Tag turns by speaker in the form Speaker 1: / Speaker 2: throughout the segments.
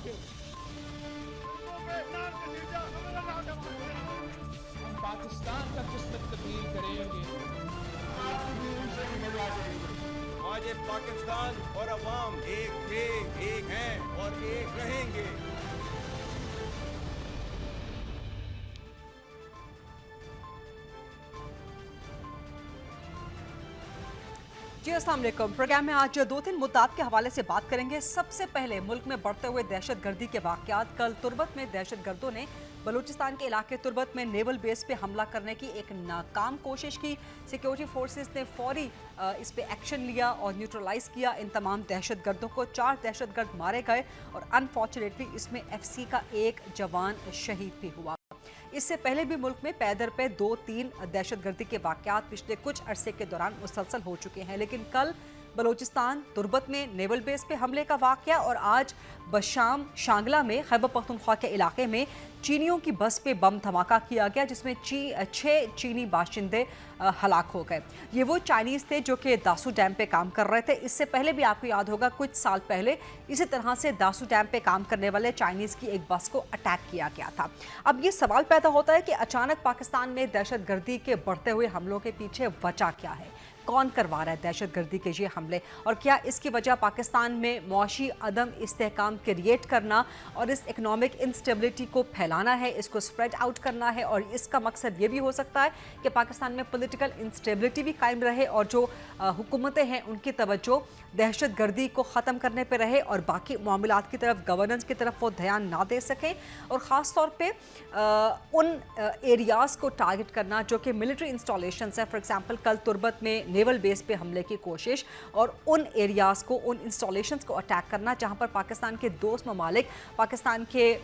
Speaker 1: हम पाकिस्तान का किस्मत तब्दील करेंगे।
Speaker 2: आज ये पाकिस्तान और अवाम एक थे, एक हैं और एक रहेंगे।
Speaker 3: जी अस्सलाम वालेकुम। प्रोग्राम में आज 2-3 मुद्दात के हवाले से बात करेंगे। सबसे पहले मुल्क में बढ़ते हुए दहशतगर्दी के वाक़यात। कल तुर्बत में दहशतगर्दों ने बलूचिस्तान के इलाके तुर्बत में नेवल बेस पे हमला करने की एक नाकाम कोशिश की। सिक्योरिटी फोर्सेस ने फौरी इस पे एक्शन लिया और न्यूट्रलाइज किया इन तमाम दहशतगर्दों को। 4 दहशतगर्द मारे गए और अनफॉर्चुनेटली इसमें FC का एक जवान शहीद भी हुआ। इससे पहले भी मुल्क में पैदर पे 2-3 दहशतगर्दी के वाक़यात पिछले कुछ अरसे के दौरान मुसलसल हो चुके हैं, लेकिन कल बलूचिस्तान तुर्बत में नेवल बेस पे हमले का वाक़या और आज बशाम शांगला में खैबर पख्तूनख्वा के इलाके में चीनियों की बस पे बम धमाका किया गया, जिसमें 6 चीनी बाशिंदे हलाक हो गए। ये वो चाइनीज़ थे जो कि दासू डैम पे काम कर रहे थे। इससे पहले भी आपको याद होगा कुछ साल पहले इसी तरह से दासू डैम पे काम करने वाले चाइनीज़ की एक बस को अटैक किया गया था। अब ये सवाल पैदा होता है कि अचानक पाकिस्तान में दहशतगर्दी के बढ़ते हुए हमलों के पीछे वजह क्या है, कौन करवा रहा है दहशतगर्दी के ये हमले, और क्या इसकी वजह पाकिस्तान में मुआशी अदम इस्तेहकाम क्रिएट करना और इस इकनॉमिक इंस्टेबिलिटी को फैलाना है, इसको स्प्रेड आउट करना है, और इसका मकसद ये भी हो सकता है कि पाकिस्तान में पॉलिटिकल इंस्टेबिलिटी भी कायम रहे और जो हुकूमतें हैं उनकी तवज्जो दहशतगर्दी को ख़त्म करने पर रहे और बाकी मामलात की तरफ, गवर्नेंस की तरफ वो ध्यान ना दे सकें। और ख़ास तौर पे उन एरियाज़ को टारगेट करना जो कि मिलिट्री इंस्टॉलेशंस हैं। फॉर एग्जांपल कल तुर्बत में नेवल बेस पे हमले की कोशिश और उन एरियाज़ को, उन इंस्टॉलेशंस को अटैक करना जहां पर पाकिस्तान के दोस्त ममालिक पाकिस्तान के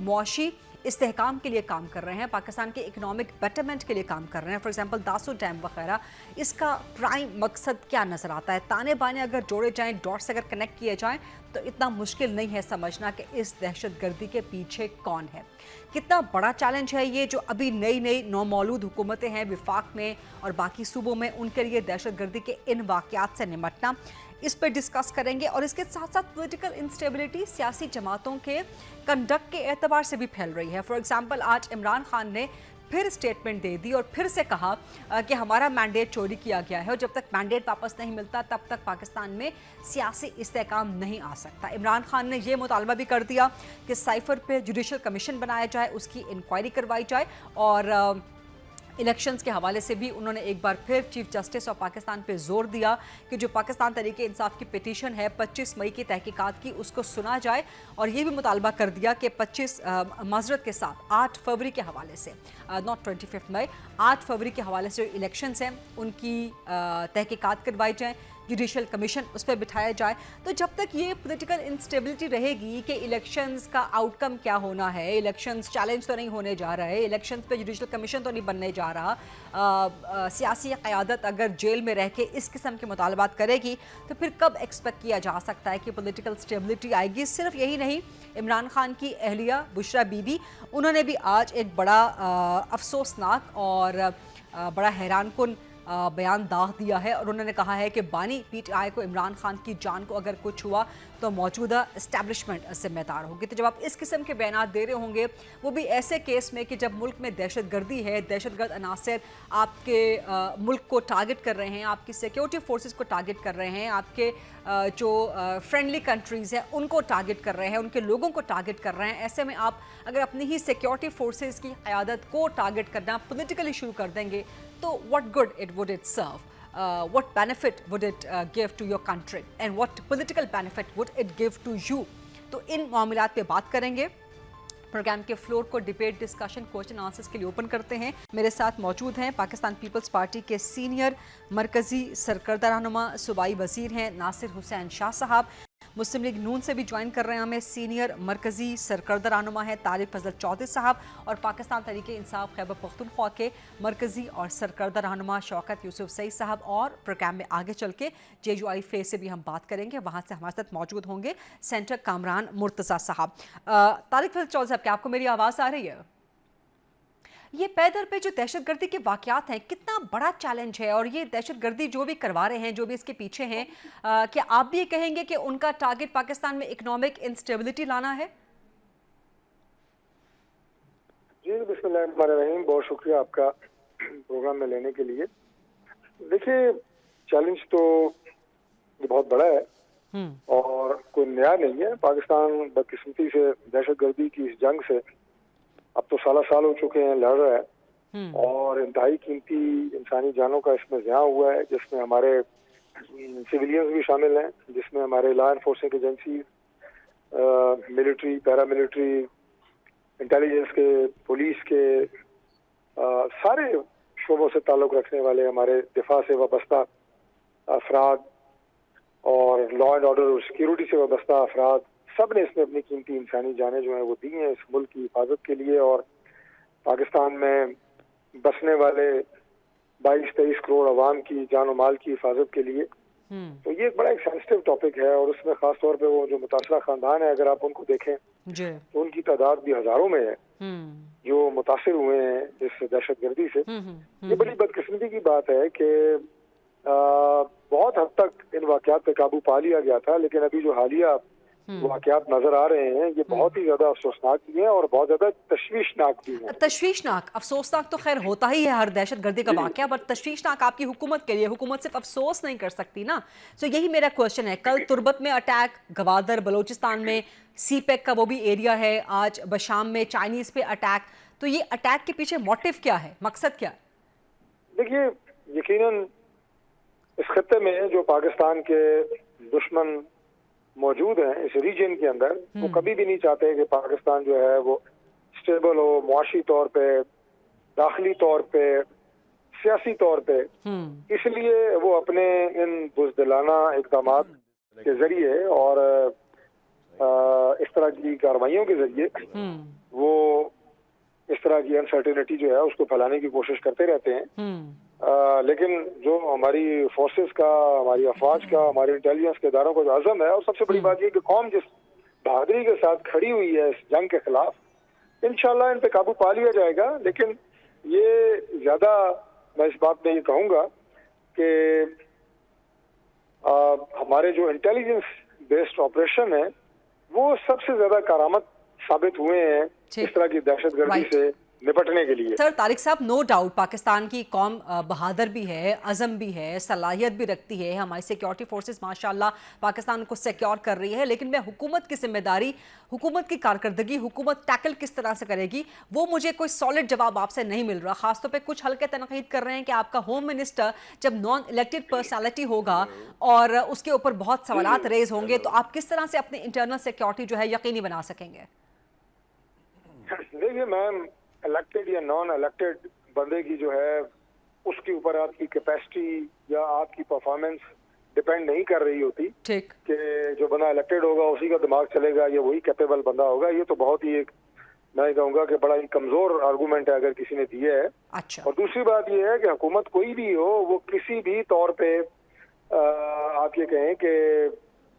Speaker 3: मुआशी इस्तेहकाम के लिए काम कर रहे हैं, पाकिस्तान के इकनॉमिक बेटरमेंट के लिए काम कर रहे हैं। फॉर एग्जांपल दासू डैम वगैरह, इसका प्राइम मकसद क्या नज़र आता है? ताने बाने अगर जोड़े जाएं, डॉट्स अगर कनेक्ट किए जाएं तो इतना मुश्किल नहीं है समझना कि इस दहशतगर्दी के पीछे कौन है। कितना बड़ा चैलेंज है ये जो अभी नई नई नौमौलूद हुकूमतें हैं विफाक में और बाकी सूबों में, उनके लिए दहशतगर्दी के इन वाक़यात से निमटना, इस पर डिस्कस करेंगे। और इसके साथ साथ पॉलिटिकल इंस्टेबिलिटी सियासी जमातों के कंडक्ट के एतबार से भी फैल रही है। फॉर एग्जांपल आज इमरान खान ने फिर स्टेटमेंट दे दी और फिर से कहा कि हमारा मैंडेट चोरी किया गया है और जब तक मैंडेट वापस नहीं मिलता तब तक पाकिस्तान में सियासी इस्तेहकाम नहीं आ सकता। इमरान खान ने यह मुतालबा भी कर दिया कि साइफर पे जुडिशल कमीशन बनाया जाए, उसकी इंक्वायरी करवाई जाए, और इलेक्शंस के हवाले से भी उन्होंने एक बार फिर चीफ जस्टिस ऑफ पाकिस्तान पे जोर दिया कि जो पाकिस्तान तहरीक इंसाफ की पिटीशन है 25 मई की तहकीकात की, उसको सुना जाए। और ये भी मुतालबा कर दिया कि 25 माजरत के साथ 8 फरवरी के हवाले से, नॉट 25 मई, 8 फरवरी के हवाले से जो इलेक्शंस हैं उनकी तहकीकात करवाई जाएँ, जुडिशल कमीशन उस पर बिठाया जाए। तो जब तक ये पॉलिटिकल इंस्टेबिलिटी रहेगी कि इलेक्शंस का आउटकम क्या होना है, इलेक्शंस चैलेंज तो नहीं होने जा रहे, इलेक्शंस पे जुडिशल कमीशन तो नहीं बनने जा रहा, सियासी क़यादत अगर जेल में रह के इस किस्म के मुतालबात करेगी तो फिर कब एक्सपेक्ट किया जा सकता है कि पॉलिटिकल स्टेबिलिटी आएगी? सिर्फ यही नहीं, इमरान खान की अहलिया बुशरा बीबी, उन्होंने भी आज एक बड़ा अफसोसनाक और बड़ा हैरानकुन बयान दाग दिया है और उन्होंने कहा है कि बानी PTI को, इमरान खान की जान को अगर कुछ हुआ तो मौजूदा इस्टेब्लिशमेंट जिम्मेदार होगी। तो जब आप इस किस्म के बयान दे रहे होंगे, वो भी ऐसे केस में कि जब मुल्क में दहशतगर्दी है, दहशतगर्द अनासर आपके मुल्क को टारगेट कर रहे हैं, आपकी सिक्योरिटी फोर्सेस को टारगेट कर रहे हैं, आपके जो फ्रेंडली कंट्रीज़ हैं उनको टारगेट कर रहे हैं, उनके लोगों को टारगेट कर रहे हैं। ऐसे में आप अगर अपनी ही सिक्योरिटी फोर्सेस की क़यादत को टारगेट करना पॉलिटिकली शुरू कर देंगे तो what good it would it serve? What benefit would it give to your country? And what political benefit would it give to you? तो इन मामलात पे बात करेंगे। प्रोग्राम के फ्लोर को डिबेट, डिस्कशन, क्वेश्चन आंसर्स के लिए ओपन करते हैं। मेरे साथ मौजूद हैं पाकिस्तान पीपल्स पार्टी के सीनियर मरकज़ी सरकर्दा रहनुमा सूबाई वज़ीर हैं नासिर हुसैन शाह साहब, मुस्लिम लीग नून से भी ज्वाइन कर रहे हैं हमें सीनियर मरकज़ी सरकर्दा रहनुमा है तारिक फजल चौधरी साहब, और पाकिस्तान तहरीक इंसाफ खैबर पख्तूनख्वा के मरकज़ी और सरकर्दा रहनुमा शौकत यूसुफ सईद साहब। और प्रोग्राम में आगे चल के JUI फेस से भी हम बात करेंगे, वहाँ से हमारे साथ मौजूद होंगे सेंटर कामरान मुर्तज़ा साहब। तारिक फजल चौधरी साहब, क्या आपको मेरी आवाज़ आ रही है? یہ پے در پہ جو دہشت گردی کے واقعات ہیں کتنا بڑا چیلنج ہے، اور یہ دہشت گردی جو بھی کروا رہے ہیں، جو بھی اس کے پیچھے ہیں، کیا آپ بھی یہ کہیں گے کہ ان کا ٹارگٹ پاکستان میں اکنامک انسٹیبلٹی لانا ہے؟
Speaker 4: جی بسم اللہ الرحمن الرحیم، بہت شکریہ آپ کا پروگرام میں لینے کے لیے. دیکھیے چیلنج تو یہ بہت بڑا ہے اور کوئی نیا نہیں ہے. پاکستان بدقسمتی سے دہشت گردی کی اس جنگ سے اب تو سالہ سال ہو چکے ہیں لڑ رہا ہے، اور انتہائی قیمتی انسانی جانوں کا اس میں ضیاع ہوا ہے، جس میں ہمارے سویلینز بھی شامل ہیں، جس میں ہمارے لا انفورسنگ ایجنسیز، ملٹری، پیرا ملٹری، انٹیلیجنس کے، پولیس کے، سارے شعبوں سے تعلق رکھنے والے ہمارے دفاع سے وابستہ افراد اور لا اینڈ آرڈر اور سیکیورٹی سے وابستہ افراد، سب نے اس میں اپنی قیمتی انسانی جانیں جو ہیں وہ دی ہیں اس ملک کی حفاظت کے لیے اور پاکستان میں بسنے والے 22-23 کروڑ عوام کی جان و مال کی حفاظت کے لیے. تو یہ ایک بڑا ایک سینسٹیو ٹاپک ہے، اور اس میں خاص طور پہ وہ جو متاثرہ خاندان ہیں، اگر آپ ان کو دیکھیں تو ان کی تعداد بھی ہزاروں میں ہے جو متاثر ہوئے ہیں اس دہشت گردی سے. یہ بڑی بدقسمتی کی بات ہے کہ بہت حد تک ان واقعات پہ قابو پا لیا گیا تھا، لیکن ابھی جو حالیہ واقعات نظر آ رہے ہیں یہ بہت ہی زیادہ افسوسناک بھی ہیں اور بہت زیادہ تشویشناک بھی ہیں.
Speaker 3: تشویشناک، افسوسناک تو خیر ہوتا ہی ہے ہر دہشت گردی کا واقعہ، پر تشویشناک آپ کی حکومت کے لیے. حکومت صرف افسوس نہیں کر سکتی نا. سو یہی میرا کوشچن ہے. کل تربت میں اٹیک، گوادر بلوچستان میں سی پیک کا وہ بھی ایریا ہے، آج بشام میں چائنیز پہ اٹیک. تو یہ اٹیک کے پیچھے موٹیو کیا ہے، مقصد کیا ہے؟
Speaker 4: دیکھیے یقیناً اس خطے میں جو پاکستان کے دشمن موجود ہیں اس ریجن کے اندر، وہ کبھی بھی نہیں چاہتے کہ پاکستان جو ہے وہ سٹیبل ہو، معاشی طور پہ، داخلی طور پہ، سیاسی طور پہ. اس لیے وہ اپنے ان بزدلانہ اقدامات کے ذریعے اور اس طرح کی کارروائیوں کے ذریعے وہ اس طرح کی انسرٹینٹی جو ہے اس کو پھیلانے کی کوشش کرتے رہتے ہیں. لیکن جو ہماری فورسز کا، ہماری افواج کا، ہمارے انٹیلیجنس کے اداروں کا جو عزم ہے، اور سب سے بڑی بات یہ کہ قوم جس بہادری کے ساتھ کھڑی ہوئی ہے اس جنگ کے خلاف، انشاءاللہ ان پہ قابو پا لیا جائے گا. لیکن یہ زیادہ میں اس بات میں یہ کہوں گا کہ ہمارے جو انٹیلیجنس بیسڈ آپریشن ہے وہ سب سے زیادہ کارآمد ثابت ہوئے ہیں اس طرح کی دہشت گردی سے نپٹنے کے لیے.
Speaker 3: سر طارق صاحب، نو ڈاؤٹ پاکستان کی قوم بہادر بھی ہے، عزم بھی ہے، صلاحیت بھی رکھتی ہے. ہماری سیکیورٹی فورسز ماشاءاللہ پاکستان کو سیکیور کر رہی ہے، لیکن میں حکومت کی ذمہ داری، حکومت کی کارکردگی، حکومت ٹیکل کس طرح سے کرے گی، وہ مجھے کوئی سالڈ جواب آپ سے نہیں مل رہا. خاص طور پہ کچھ ہلکے تنقید کر رہے ہیں کہ آپ کا ہوم منسٹر جب نان الیکٹڈ پرسنالٹی ہوگا اور اس کے اوپر بہت سوالات ریز ہوں گے، تو آپ کس طرح سے اپنی انٹرنل سیکیورٹی جو ہے یقینی بنا سکیں گے؟
Speaker 4: دیکھیے میم، الیکٹڈ یا نان الیکٹڈ بندے کی جو ہے اس کے اوپر آپ کی کیپیسٹی یا آپ کی پرفارمنس ڈیپینڈ نہیں کر رہی ہوتی.
Speaker 3: ٹھیک.
Speaker 4: کہ جو بندہ الیکٹڈ ہوگا اسی کا دماغ چلے گا یا وہی کیپیبل بندہ ہوگا. یہ تو بہت ہی ایک، میں کہوں گا کہ بڑا ہی کمزور آرگومنٹ ہے اگر کسی نے دیا ہے.
Speaker 3: اچھا.
Speaker 4: اور دوسری بات یہ ہے کہ حکومت کوئی بھی ہو، وہ کسی بھی طور پہ آپ یہ کہیں کہ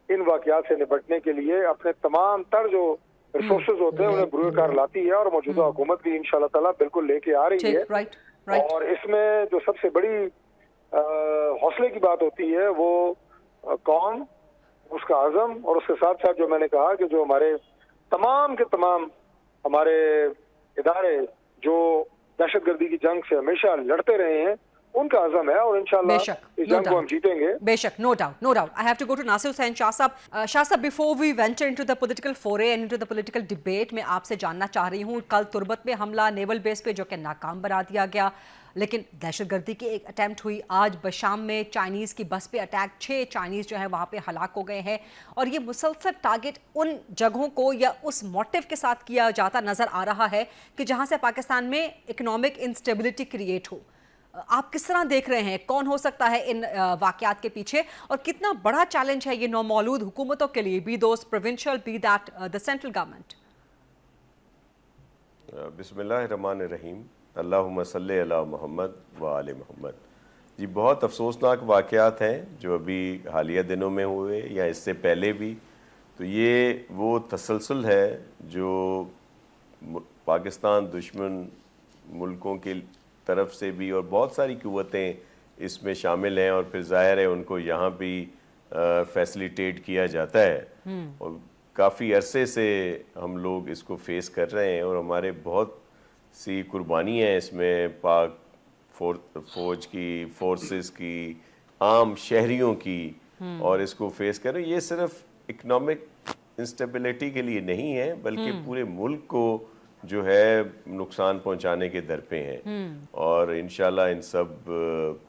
Speaker 4: ان واقعات سے نپٹنے کے لیے اپنے تمام تر جو ریسورسز ہوتے ہیں انہیں بروئے کار لاتی ہے، اور موجودہ حکومت بھی انشاءاللہ تعالیٰ بالکل لے کے آ رہی ہے. اور اس میں جو سب سے بڑی حوصلے کی بات ہوتی ہے وہ قوم، اس کا عزم، اور اس کے ساتھ ساتھ جو میں نے کہا کہ جو ہمارے تمام کے تمام ہمارے ادارے جو دہشت گردی کی جنگ سے ہمیشہ لڑتے رہے ہیں، ان کا عزم ہے، اور انشاءاللہ اس جنگ کو ہم جیتیں گے.
Speaker 3: بے شک، no doubt, no doubt. I have to go to ناصر حسین شاہ صاحب. شاہ صاحب، before we venture into the political foray and into the political debate، میں آپ سے جاننا چاہ رہی ہوں، کل تربت میں حملہ نیول بیس پہ جو کہ ناکام بنا دیا گیا، لیکن دہشت گردی کی ایک اٹیمپٹ ہوئی. آج بشام میں چائنیز کی بس پہ اٹیک، 6 چائنیز جو ہیں وہاں پہ ہلاک ہو گئے ہیں، اور یہ مسلسل ٹارگٹ ان جگہوں کو یا اس موٹیو کے ساتھ کیا جاتا نظر آ رہا ہے کہ جہاں سے پاکستان میں اکنامک انسٹیبلٹی کریٹ ہو. آپ کس طرح دیکھ رہے ہیں، کون ہو سکتا ہے ان واقعات کے پیچھے، اور کتنا بڑا چیلنج ہے یہ نومولود حکومتوں کے لیے، be those provincial, be that the central government؟
Speaker 5: بسم اللہ الرحمن الرحیم. اللہم صلی علی محمد و آل محمد. جی، بہت افسوسناک واقعات ہیں جو ابھی حالیہ دنوں میں ہوئے یا اس سے پہلے بھی. تو یہ وہ تسلسل ہے جو پاکستان دشمن मुल्कों की तरफ से भी, और बहुत सारी क़ुव्वतें इसमें शामिल हैं, और फिर ज़ाहिर है उनको यहाँ भी फैसिलिटेट किया जाता है। और काफ़ी अरसे से हम लोग इसको फेस कर रहे हैं, और हमारे बहुत सी कुर्बानी है इसमें, पाक फौज की, फोर्सेस की, आम शहरियों की, और इसको फेस कर रहे हैं। ये सिर्फ इकनॉमिक इंस्टेबिलिटी के लिए नहीं है, बल्कि पूरे मुल्क को जो है नुकसान पहुंचाने के दर पे हैं, और इंशाल्लाह इन सब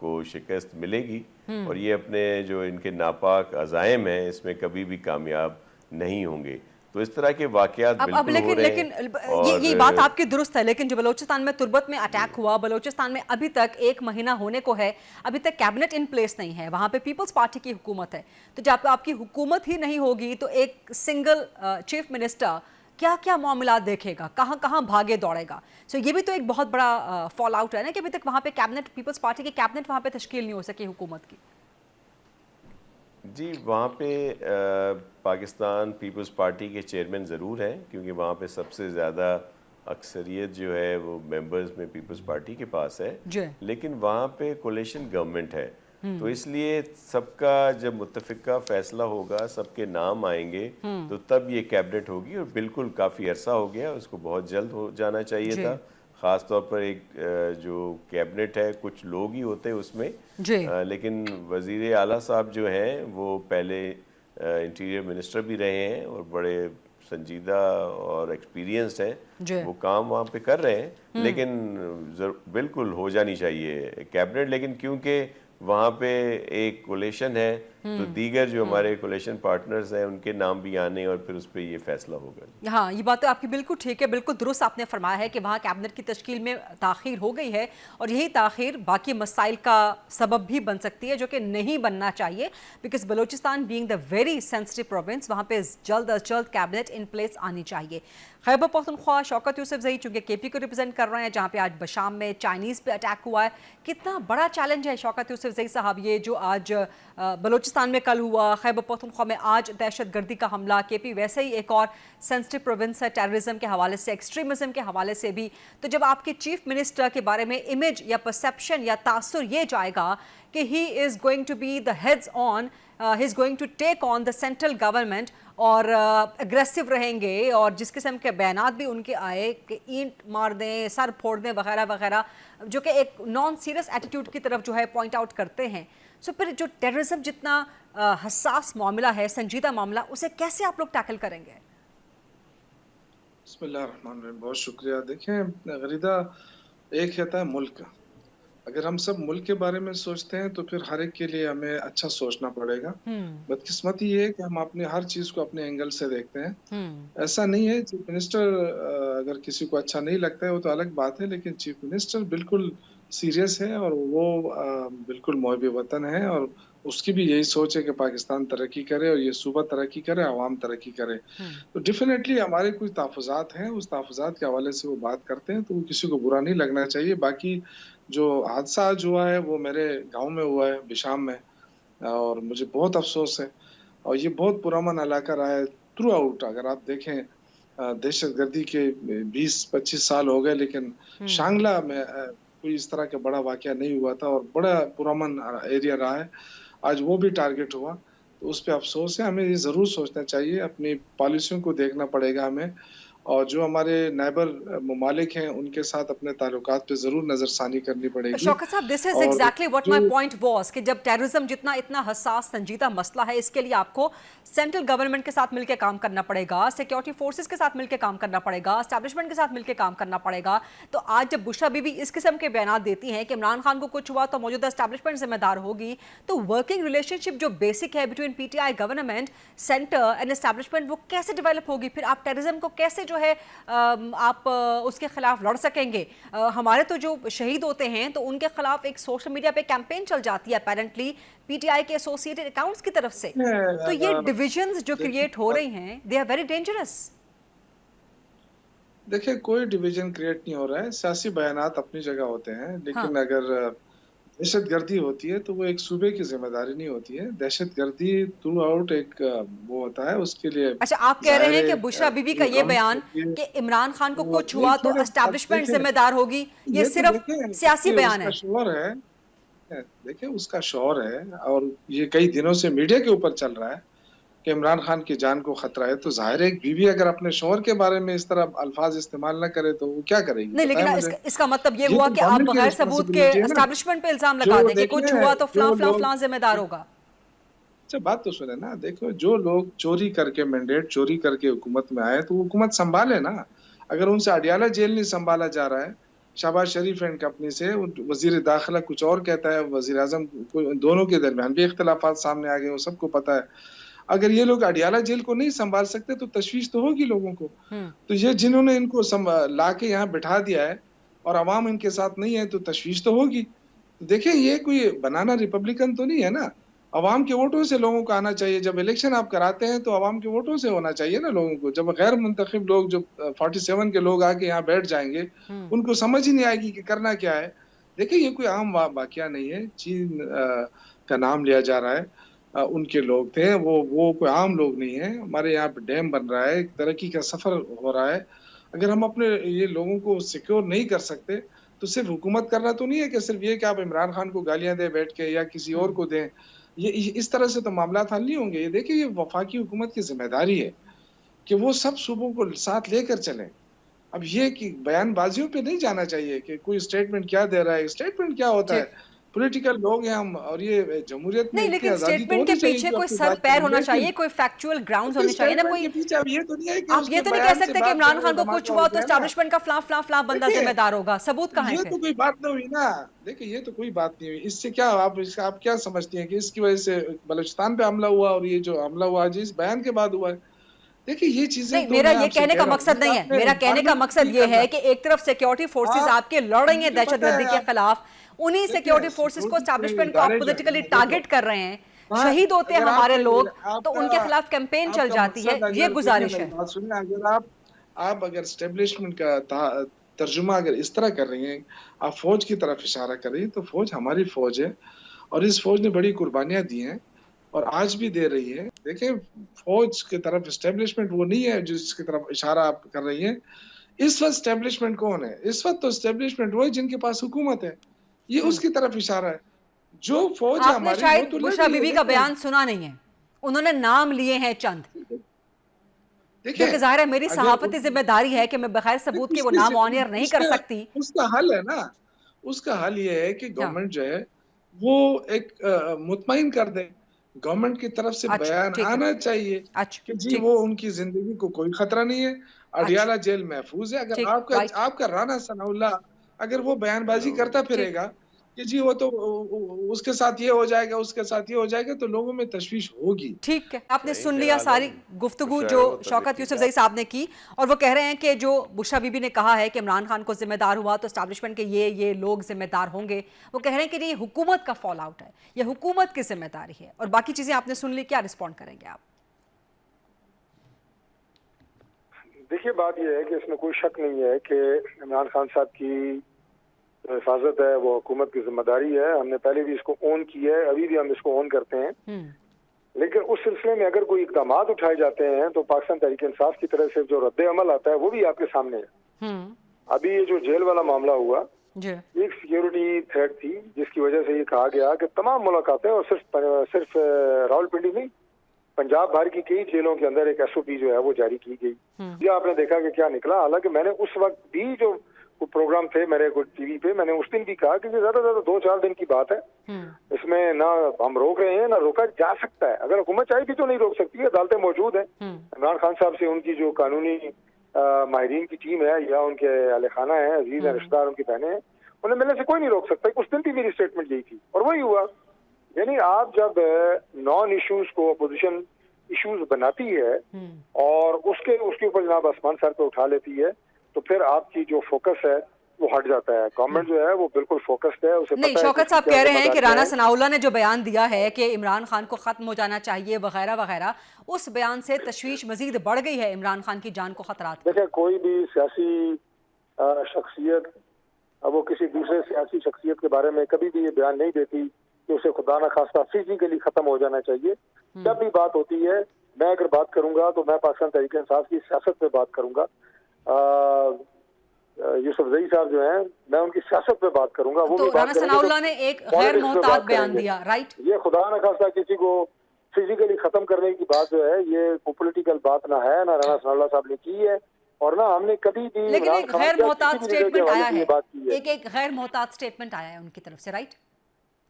Speaker 5: को शिकस्त मिलेगी, और ये अपने जो इनके नापाक अज़ाइम हैं इसमें कभी भी कामयाब नहीं होंगे। तो इस तरह के वाक़यात बिल्कुल हो रहे हैं।
Speaker 3: ये बात आपकी दुरुस्त है, लेकिन जो बलूचिस्तान में तुर्बत में अटैक हुआ, बलूचिस्तान में अभी तक 1 महीना होने को है, अभी तक कैबिनेट इन प्लेस नहीं है, वहाँ पे पीपल्स पार्टी की हुकूमत है। तो जब आपकी हुकूमत ही नहीं होगी तो एक सिंगल चीफ मिनिस्टर क्या क्या मामला देखेगा, कहाँ कहाँ भागे दौड़ेगा। सो ये भी तो एक बहुत बड़ा फॉल आउट है ना, कि अभी तक वहाँ पे कैबिनेट, पीपल्स पार्टी की कैबिनेट वहाँ पे तश्कील नहीं हो सकी हुकूमत की।
Speaker 5: जी, वहाँ पे पाकिस्तान पीपल्स पार्टी के चेयरमैन ज़रूर हैं, क्योंकि वहाँ पे सबसे ज़्यादा अक्सरियत जो है वो मेंबर्स में पीपल्स पार्टी के पास है, लेकिन वहाँ पे कोलिशन गवर्नमेंट है, तो इसलिए सबका जब मुत्तफ़िका फैसला होगा, सबके नाम आएंगे, तो तब ये कैबिनेट होगी। और बिल्कुल काफ़ी अरसा हो गया, उसको बहुत जल्द हो जाना चाहिए था। ख़ास तौर पर एक जो कैबिनेट है, कुछ लोग ही होते हैं उसमें, लेकिन वज़ीर आला साहब जो हैं वो पहले इंटीरियर मिनिस्टर भी रहे हैं, और बड़े संजीदा और एक्सपीरियंस्ड हैं, वो काम वहाँ पे कर रहे हैं। लेकिन बिल्कुल हो जानी चाहिए कैबिनेट, लेकिन क्योंकि वहाँ पे एक कोलिशन है, तो दीगर जो हमारे कोलिशन पार्टनर्स हैं उनके नाम भी आने, और फिर उस पर ये फैसला होगा।
Speaker 3: हाँ, ये बात तो आपकी बिल्कुल ठीक है, बिल्कुल दुरुस्त आपने फरमाया है कि वहाँ कैबिनेट की तश्कील में ताख़ीर हो गई है, और यही ताख़ीर बाकी मसाइल का सबब भी बन सकती है, जो कि नहीं बनना चाहिए, because Balochistan being the very sensitive province, वहाँ पे जल्द अज जल्द कैबिनेट इन प्लेस आनी चाहिए। खैबर पख्तूनख्वा शौकत यूसुफजई चूँकि केपी को रिप्रेजेंट कर रहे हैं, जहाँ पे आज बशाम में चाइनीज़ पे अटैक हुआ है, कितना बड़ा चैलेंज है शौकत यूसुफजई साहब ये जो आज बलूचिस्तान में कल हुआ, खैबर पख्तूनख्वा में आज दहशतगर्दी का हमला, केपी वैसे ही एक और सेंसिटिव प्रोविंस है टेररिज्म के हवाले से, एक्सट्रीमिज्म के हवाले से भी। तो जब आपके चीफ मिनिस्टर के बारे में इमेज या परसेप्शन या तासुर ये जाएगा कि he is going to be the heads on, he is going to take on the central government, और अग्रेसिव रहेंगे, और जिस किस्म के बयानात भी उनके आए कि ईंट मार दें, सर फोड़ दें वगैरह वगैरह, जो कि एक नॉन सीरियस एटीट्यूड की तरफ जो है पॉइंट आउट करते हैं। सो फिर जो टेररिज्म जितना हसास मामला है, संजीदा मामला, उसे कैसे आप लोग टैकल करेंगे?
Speaker 6: बिस्मिल्लाहिर्रहमानिर्रहीम, बहुत शुक्रिया। देखें गरीदा, एक कहता है मुल्क, अगर हम सब मुल्क के बारे में सोचते हैं तो फिर हर एक के लिए हमें अच्छा सोचना पड़ेगा। बदकिस्मती ये है कि हम अपने हर चीज को अपने एंगल से देखते हैं। ऐसा नहीं है, चीफ मिनिस्टर अगर किसी को अच्छा नहीं लगता है वो तो अलग बात है, लेकिन चीफ मिनिस्टर बिल्कुल सीरियस है, और वो बिल्कुल मुहिब वतन है, और उसकी भी यही सोच है कि पाकिस्तान तरक्की करे, और ये सूबा तरक्की करे, आवाम तरक्की करे। तो डेफिनेटली हमारे कुछ तहफ़्फ़ुज़ात हैं, उस तहफ़्फ़ुज़ात के हवाले से वो बात करते हैं, तो वो किसी को बुरा नहीं लगना चाहिए। बाकी जो हादसा आज हुआ है वो मेरे गांव में हुआ है, बिशाम में, और मुझे बहुत अफसोस है, और ये बहुत पुरअमन इलाका रहा है थ्रू आउट। अगर आप देखें दहशतगर्दी के 20-25 साल हो गए, लेकिन शांगला में कोई इस तरह का बड़ा वाकया नहीं हुआ था, और बड़ा पुरअमन एरिया रहा है। आज वो भी टारगेट हुआ, तो उस पर अफसोस है। हमें ये ज़रूर सोचना चाहिए, अपनी पॉलिसियों को देखना पड़ेगा हमें, और जो हमारे नाइबर ममालिक हैं उनके साथ अपने ताल्लुकात पे जरूर नजरसानी करनी पड़ेगी।
Speaker 3: शौकत साहब, this is exactly what my point was कि जब टेररिज्म जितना इतना हसास संजीदा मसला है, इसके लिए आपको सेंट्रल गवर्नमेंट के साथ मिलकर काम करना पड़ेगा, सिक्योरिटी फोर्सेस के साथ मिलकर काम करना पड़ेगा, एस्टैब्लिशमेंट के साथ मिलकर काम करना पड़ेगा। तो आज जब बुशरा बीबी इस किस्म के बयान देती हैं कि इमरान खान को कुछ हुआ तो मौजूदा एस्टैब्लिशमेंट जिम्मेदार होगी, तो वर्किंग रिलेशनशिप जो बेसिक है between PTI government, centre and establishment, वो कैसे डेवलप होगी? फिर आप टेररिज्म को कैसे जो है आप उसके खिलाफ लड़ सकेंगे? हमारे तो जो शहीद होते हैं तो उनके खिलाफ एक सोशल मीडिया पे कैंपेन चल जाती है अपेरेंटली पीटीआई के एसोसिएटेड अकाउंट्स की तरफ से। तो ये डिविजन्स जो क्रिएट हो रही हैं, दे आर वेरी डेंजरस।
Speaker 6: देखिए, कोई डिवीजन क्रिएट नहीं हो रहा है, सियासी बयानात अपनी जगह होते हैं, लेकिन अगर दहशत गर्दी होती है तो वो एक सूबे की जिम्मेदारी नहीं होती है। दहशत गर्दी थ्रू आउट एक वो होता है, उसके लिए
Speaker 3: अच्छा, आप कह रहे हैं कि बुशरा बीबी का ये बयान कि इमरान खान को कुछ हुआ तो एस्टैब्लिशमेंट जिम्मेदार होगी, ये सिर्फ सियासी बयान है?
Speaker 6: शोर है, देखिए उसका शोर है और ये कई दिनों से मीडिया के ऊपर चल रहा है कि इमरान खान की जान को खतरा है, तो जाहिर है एक बीवी अगर अपने शोहर के बारे में इस तरह अल्फाज इस्तेमाल न करे तो वो क्या करेगी?
Speaker 3: नहीं, लेकिन इसका मतलब ये हुआ कि आप बगैर सबूत के एस्टैब्लिशमेंट पे इल्जाम लगा दें कि कुछ हुआ तो फलां जिम्मेदार होगा।
Speaker 6: अच्छा बात तो सुने ना, देखो जो लोग चोरी करके मैंडेट चोरी करके हुकूमत में आए तो हुकूमत संभाले ना। अगर उनसे अडियाला जेल नहीं संभाला जा रहा है, शहबाज शरीफ एंड कंपनी से, वजीर दाखिला कुछ और कहता है, वजीर आजम, दोनों के दरमियान भी इख्तलाफात सामने आ गए, वो सबको पता है। अगर ये लोग अडियाला जेल को नहीं संभाल सकते तो तशवीश तो होगी लोगों को। तो ये जिन्होंने इनको ला के यहाँ बिठा दिया है और अवाम इनके साथ नहीं है तो तशवीश तो होगी। देखिए ये कोई बनाना रिपब्लिकन तो नहीं है ना, अवाम के वोटों से लोगों को आना चाहिए। जब इलेक्शन आप कराते हैं तो अवाम के वोटों से होना चाहिए ना लोगों को। जब गैर मुंतखब लोग जो 47 के लोग आके यहाँ बैठ जाएंगे, उनको समझ ही नहीं आएगी कि करना क्या है। देखिए ये कोई आम वाकया नहीं है, चीन का नाम लिया जा रहा है, उनके लोग थे, वो कोई आम लोग नहीं है। हमारे यहाँ पे डैम बन रहा है, तरक्की का सफर हो रहा है। अगर हम अपने ये लोगों को सिक्योर नहीं कर सकते तो सिर्फ हुकूमत करना तो नहीं है कि सिर्फ ये कि आप इमरान खान को गालियां दें बैठ के या किसी और को दें, ये इस तरह से तो मामला हल नहीं होंगे। ये देखिए ये वफाकी हुकूमत की जिम्मेदारी है कि वो सब सूबों को साथ लेकर चलें। अब ये कि बयानबाजियों पे नहीं जाना चाहिए कि कोई स्टेटमेंट क्या दे रहा है, स्टेटमेंट क्या होता है, पॉलिटिकल लोग हैं हम और ये जमहूरियत में
Speaker 3: नहीं, लेकिन स्टेटमेंट के पीछे कोई सर पैर होना चाहिए, कोई फैक्चुअल ग्राउंड्स होने चाहिए ना। कोई
Speaker 6: अब ये तो नहीं है कि
Speaker 3: आप ये तो नहीं कह सकते कि इमरान खान को कुछ हुआ तो एस्टैब्लिशमेंट का फलां बंदा जिम्मेदार होगा, सबूत कहाँ है?
Speaker 6: ये तो कोई बात नहीं हुई ना। देखिए ये तो कोई बात नहीं हुई, इससे क्या आप क्या समझती हैं कि इसकी वजह से बलूचिस्तान पे हमला हुआ और ये जो हमला हुआ जिस बयान के बाद हुआ है? देखिए ये चीजें
Speaker 3: नहीं, मेरा ये कहने का मकसद नहीं है। मेरा कहने का मकसद ये है कि एक तरफ सिक्योरिटी फोर्सेस आपके लड़ रही हैं दहशतगर्दी के खिलाफ, उन्हीं सिक्योरिटी फोर्सेस को, एस्टैब्लिशमेंट को आप पॉलिटिकली टारगेट कर रहे हैं, शहीद होते हैं हमारे लोग, तो उनके खिलाफ कैंपेन चल जाती है। ये गुजारिश है।
Speaker 6: अगर आप अगर एस्टेब्लिशमेंट का तर्जुमा अगर इस तरह कर रही हैं, आप फौज की तरफ इशारा कर रही हैं, तो फौज हमारी फौज है और इस फौज ने बड़ी कुर्बानियां दी हैं और आज भी दे रही है। देखिए फौज की तरफ एस्टेब्लिशमेंट वो नहीं है जिसकी तरफ इशारा आप कर रही हैं। इस वक्त एस्टेब्लिशमेंट कौन है? इस वक्त तो एस्टेब्लिशमेंट वो है जिनके पास हुकूमत है, ये उसकी तरफ इशारा है। जो फौज है हमारी,
Speaker 3: शायद बुशरा बीबी का बयान सुना नहीं है, उन्होंने नाम लिए हैं चंद। देखिए जाहिर है मेरी सहाफती जिम्मेदारी है कि मैं बगैर सबूत के वो नाम ऑनर नहीं कर सकती।
Speaker 6: उसका हल है ना, उसका हल ये है कि गवर्नमेंट जो है वो एक मुतमईन कर दे, गवर्नमेंट की तरफ से बयान आना चाहिए कि जी वो उनकी जिंदगी को कोई खतरा नहीं है, अडियाला जेल महफूज है। अगर आपका राना सनाउल्लाह अगर वो बयानबाजी करता फिरेगा कि जी वो तो उसके साथ ये हो जाएगा, उसके साथ ये हो जाएगा, तो लोगों में तशवीश होगी।
Speaker 3: ठीक है, आपने सुन लिया सारी गुफ्तगू जो शौकत यूसुफजई साहब ने की, और वो कह रहे हैं कि जो बुशरा बीबी ने कहा है कि इमरान खान को जिम्मेदार हुआ तो एस्टैब्लिशमेंट के ये लोग जिम्मेदार होंगे। वो कह रहे हैं कि ये हुकूमत का फॉल आउट है, ये हुकूमत की जिम्मेदारी है। और बाकी चीजें आपने सुन ली, क्या रिस्पॉन्ड करेंगे आप?
Speaker 4: देखिए बात यह है कि इसमें कोई शक नहीं है कि इमरान खान साहब की हिफाजत है वो हुकूमत की जिम्मेदारी है। हमने पहले भी इसको ऑन किया है, अभी भी हम इसको ऑन करते हैं। लेकिन उस सिलसिले में अगर कोई इकदाम उठाए जाते हैं तो पाकिस्तान तहरीक इंसाफ की तरफ से जो रद्द अमल आता है वो भी आपके सामने है। अभी ये जो जेल वाला मामला हुआ, एक सिक्योरिटी थ्रेट थी जिसकी वजह से ये कहा गया कि तमाम मुलाकातें, और सिर्फ रावलपिंडी नहीं, पंजाब भर की कई जेलों के अंदर एक SOP जो है वो जारी की गई। ये आपने देखा कि क्या निकला। हालांकि मैंने उस वक्त भी जो प्रोग्राम थे मेरे टीवी पे, मैंने उस दिन भी कहा कि ज्यादा ज्यादा 2-4 दिन की बात है, इसमें ना हम रोक रहे हैं ना रोका जा सकता है। अगर हुकूमत चाहे भी तो नहीं रोक सकती है, अदालतें मौजूद हैं। इमरान खान साहब से उनकी जो कानूनी माहिरीन की टीम है या उनके अहले खाना है, अजीज है, रिश्तेदार, उनकी बहनें हैं, उन्हें मिलने से कोई नहीं रोक सकता। उस दिन भी मेरी स्टेटमेंट यही थी और वही हुआ। यानी आप जब नॉन इश्यूज को अपोजिशन इश्यूज बनाती है और उसके ऊपर जनाब आसमान सर पे उठा लेती है, तो फिर आपकी जो फोकस है वो हट जाता है। गवर्नमेंट जो है वो बिल्कुल फोकस्ड है, उसे
Speaker 3: नहीं। शौकत साहब कह रहे हैं कि राना सनाउल्लाह ने जो बयान दिया है कि इमरान खान को खत्म हो जाना चाहिए वगैरह वगैरह, उस बयान से तशवीश मजीद बढ़ गई है इमरान खान की जान को खतरा।
Speaker 4: देखिए कोई भी सियासी शख्सियत अब वो किसी दूसरे सियासी शख्सियत के बारे में कभी भी ये बयान नहीं देती कि उसे खुदा न खास्ता फिजिकली खत्म हो जाना चाहिए। जब भी बात होती है, मैं अगर बात करूंगा तो मैं पाकिस्तान तहरीक इंसाफ की सियासत पे बात करूंगा। यूसुफ जई साहब जो हैं, मैं उनकी सियासत पे बात करूंगा। वो
Speaker 3: तो
Speaker 4: भी बात
Speaker 3: राना
Speaker 4: करेंगे
Speaker 3: सनाउल्लाह
Speaker 4: तो
Speaker 3: ने एक
Speaker 4: politics
Speaker 3: गैर
Speaker 4: पे
Speaker 3: मोहतात
Speaker 4: बात
Speaker 3: बयान
Speaker 4: करेंगे।
Speaker 3: दिया, राइट?
Speaker 4: ये खुदा न खास्ता किसी को फिजिकली खत्म करने की बात जो है, ये पॉलिटिकल बात ना है, ना राना सनाउल्लाह साहब ने की है, और ना हमने कभी भी
Speaker 3: लेकिन
Speaker 4: इमरान
Speaker 3: एक
Speaker 4: खान
Speaker 3: गैर
Speaker 4: या
Speaker 3: मोहतात
Speaker 4: किसी भी लीडर के
Speaker 3: स्टेटमेंट
Speaker 4: हवाले
Speaker 3: आया
Speaker 4: से ये
Speaker 3: है,
Speaker 4: बात की है।
Speaker 3: एक गैर मोहतात स्टेटमेंट आया है उनकी तरफ से, राइट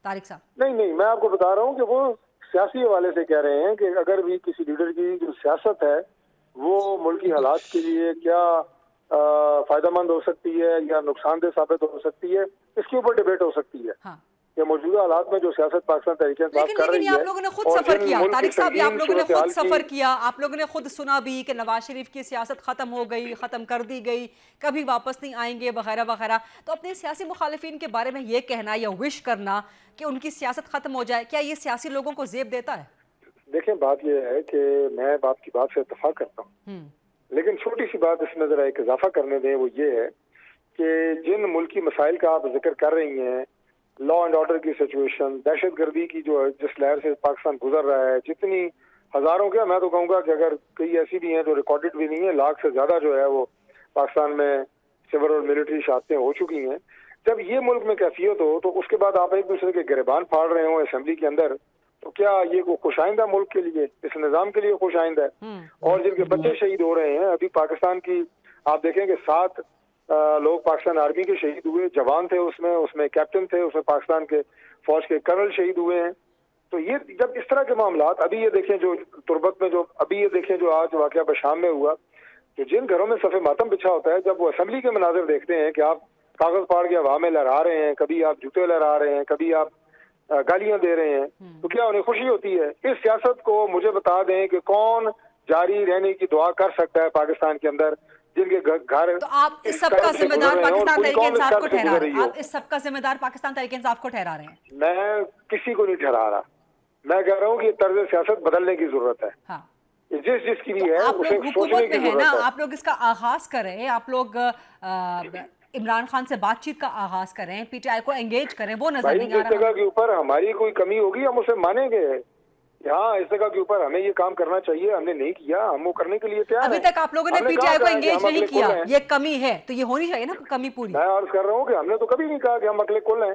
Speaker 3: तारिक साहब?
Speaker 4: नहीं, मैं आपको बता रहा हूँ कि वो सियासी हवाले से कह रहे हैं कि अगर भी किसी लीडर की जो सियासत है वो मुल्की हालात के लिए क्या फायदेमंद हो सकती है या नुकसानदेह साबित हो सकती है, इसके ऊपर डिबेट हो सकती है।
Speaker 3: हाँ।
Speaker 4: कि मौजूदा हालात में जो सियासत पाकिस्तान तहरीक इंसाफ कर
Speaker 3: लेकिन
Speaker 4: रही
Speaker 3: ये
Speaker 4: है,
Speaker 3: आप लोगों ने खुद
Speaker 4: और
Speaker 3: सफर
Speaker 4: जिन
Speaker 3: किया,
Speaker 4: मुल्क की
Speaker 3: तारिक साहब, ये आप
Speaker 4: संगीन
Speaker 3: लोगों ने खुद
Speaker 4: सूरत-ए-हाल
Speaker 3: सफर
Speaker 4: की-
Speaker 3: किया, आप लोगों ने खुद सुना भी कि नवाज शरीफ की सियासत खत्म हो गई, खत्म कर दी गई, कभी वापस नहीं आएंगे वगैरह वगैरह। तो अपने सियासी मुखालिफिन के बारे में ये कहना या विश करना कि उनकी सियासत खत्म हो जाए, क्या ये सियासी लोगों को जेब देता है?
Speaker 4: देखें, बात यह है कि मैं आपकी बात से इत्तेफाक करता हूँ, लेकिन छोटी सी बात इसमें जरा एक इजाफा करने दें। वो ये है कि जिन मुल्की मसाइल का आप जिक्र कर रही हैं, लॉ एंड ऑर्डर की सिचुएशन, दहशत गर्दी की जो जिस लहर से पाकिस्तान गुजर रहा है, जितनी हजारों क्या, मैं तो कहूँगा कि अगर कई ऐसी भी हैं जो रिकॉर्डेड भी नहीं है, लाख से ज्यादा जो है वो पाकिस्तान में सिविल और मिलिट्री शहादतें हो चुकी हैं। जब ये मुल्क में कैफियत हो तो उसके बाद आप एक दूसरे के गिरबान फाड़ रहे हो असेंबली के अंदर, तो क्या ये को खुशाइंदा मुल्क के लिए, इस निजाम के लिए खुशाइंदा है? और जिनके बच्चे शहीद हो रहे हैं, अभी पाकिस्तान की आप देखें कि 7 लोग पाकिस्तान आर्मी के शहीद हुए, जवान थे उसमें कैप्टन थे, उसमें पाकिस्तान के फौज के कर्नल शहीद हुए हैं। तो ये जब इस तरह के मामलात, अभी ये देखें जो तुर्बत में जो अभी ये देखें जो आज वाकया बशाम में हुआ, तो जिन घरों में सफ़े मातम बिछा होता है, जब वो असेंबली के मनाजिर देखते हैं कि आप कागज फाड़ के हवा में लहरा रहे हैं, कभी आप जूते लहरा रहे हैं, कभी आप गालियां दे रहे हैं, तो क्या उन्हें खुशी होती है? इस सियासत को मुझे बता दें कि कौन जारी रहने की दुआ कर सकता है पाकिस्तान के अंदर, जिनके घर।
Speaker 3: तो आप इस सबका जिम्मेदार पाकिस्तान तहरीक इंसाफ को ठहरा रहे हैं? आप इस सबका जिम्मेदार पाकिस्तान तहरीक इंसाफ को ठहरा रहे हैं?
Speaker 4: मैं किसी को नहीं ठहरा रहा, मैं कह रहा हूँ कि तर्ज सियासत बदलने की जरूरत है।
Speaker 3: हाँ।
Speaker 4: जिसकी भी है
Speaker 3: आप
Speaker 4: उसे
Speaker 3: लोग
Speaker 4: सोचने
Speaker 3: हुकूमत
Speaker 4: की
Speaker 3: में है
Speaker 4: जरूरत
Speaker 3: ना,
Speaker 4: है।
Speaker 3: आप लोग इसका आगाज करें, आप लोग इमरान खान से बातचीत का आगाज करें, पीटीआई को एंगेज करें, वो नजर
Speaker 4: भाई
Speaker 3: नहीं आ
Speaker 4: जिस जगह
Speaker 3: रहा।
Speaker 4: के ऊपर हमारी कोई कमी होगी हम उसे मानेंगे। हाँ, इस जगह के ऊपर हमें ये काम करना चाहिए, हमने नहीं किया, हम वो करने के लिए तैयार
Speaker 3: अभी
Speaker 4: हैं।
Speaker 3: तक आप लोगों ने
Speaker 4: हमने
Speaker 3: पीटीआई
Speaker 4: कहा
Speaker 3: को
Speaker 4: था कि
Speaker 3: एंगेज
Speaker 4: हम
Speaker 3: नहीं
Speaker 4: अगले
Speaker 3: किया,
Speaker 4: कुल हैं।
Speaker 3: ये कमी है तो ये होनी चाहिए ना कमी पूरी।
Speaker 4: मैं अर्ज कर रहा हूँ कि हमने तो कभी नहीं कहा कि हम अगले कुल हैं।